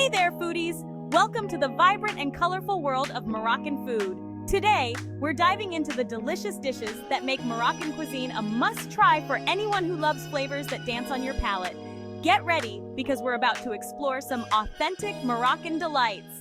Hey there, foodies! Welcome to the vibrant and colorful world of Moroccan food. Today, we're diving into the delicious dishes that make Moroccan cuisine a must-try for anyone who loves flavors that dance on your palate. Get ready, because we're about to explore some authentic Moroccan delights.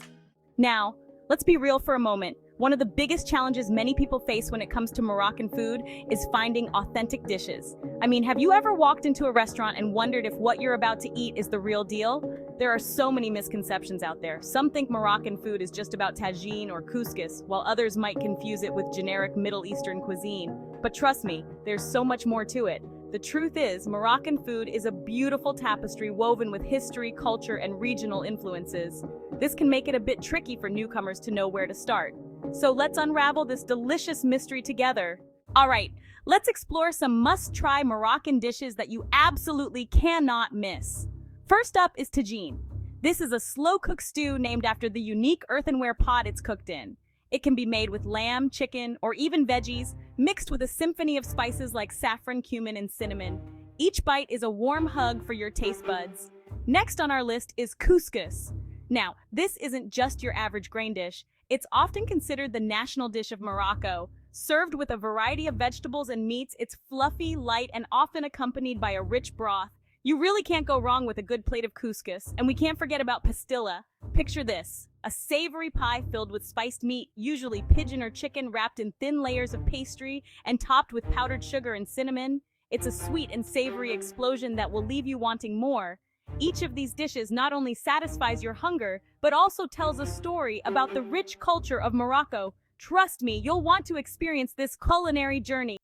Now, let's be real for a moment. One of the biggest challenges many people face when it comes to Moroccan food is finding authentic dishes. I mean, have you ever walked into a restaurant and wondered if what you're about to eat is the real deal? There are so many misconceptions out there. Some think Moroccan food is just about tagine or couscous, while others might confuse it with generic Middle Eastern cuisine. But trust me, there's so much more to it. The truth is, Moroccan food is a beautiful tapestry woven with history, culture, and regional influences. This can make it a bit tricky for newcomers to know where to start. So let's unravel this delicious mystery together. All right, let's explore some must-try Moroccan dishes that you absolutely cannot miss. First up is tagine. This is a slow-cooked stew named after the unique earthenware pot it's cooked in. It can be made with lamb, chicken, or even veggies, mixed with a symphony of spices like saffron, cumin, and cinnamon. Each bite is a warm hug for your taste buds. Next on our list is couscous. Now, this isn't just your average grain dish. It's often considered the national dish of Morocco. Served with a variety of vegetables and meats, it's fluffy, light, and often accompanied by a rich broth. You really can't go wrong with a good plate of couscous. And we can't forget about pastilla. Picture this, a savory pie filled with spiced meat, usually pigeon or chicken, wrapped in thin layers of pastry and topped with powdered sugar and cinnamon. It's a sweet and savory explosion that will leave you wanting more. Each of these dishes not only satisfies your hunger, but also tells a story about the rich culture of Morocco. Trust me, you'll want to experience this culinary journey.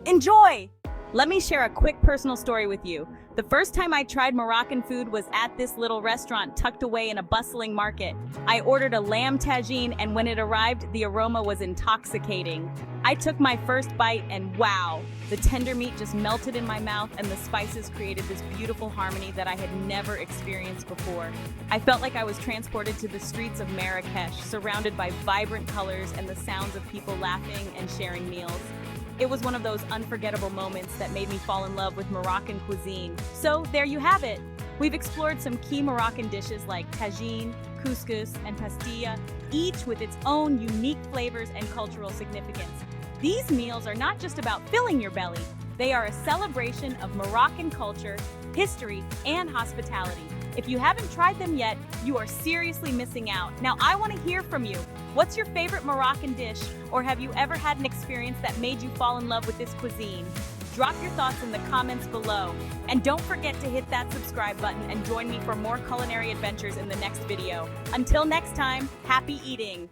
Enjoy! Let me share a quick personal story with you. The first time I tried Moroccan food was at this little restaurant tucked away in a bustling market. I ordered a lamb tagine, and when it arrived, the aroma was intoxicating. I took my first bite and wow, the tender meat just melted in my mouth and the spices created this beautiful harmony that I had never experienced before. I felt like I was transported to the streets of Marrakesh, surrounded by vibrant colors and the sounds of people laughing and sharing meals. It was one of those unforgettable moments that made me fall in love with Moroccan cuisine. So there you have it. We've explored some key Moroccan dishes like tagine, couscous, and pastilla, each with its own unique flavors and cultural significance. These meals are not just about filling your belly. They are a celebration of Moroccan culture, history, and hospitality. If you haven't tried them yet, you are seriously missing out. Now, I want to hear from you. What's your favorite Moroccan dish? Or have you ever had an experience that made you fall in love with this cuisine? Drop your thoughts in the comments below. And don't forget to hit that subscribe button and join me for more culinary adventures in the next video. Until next time, happy eating!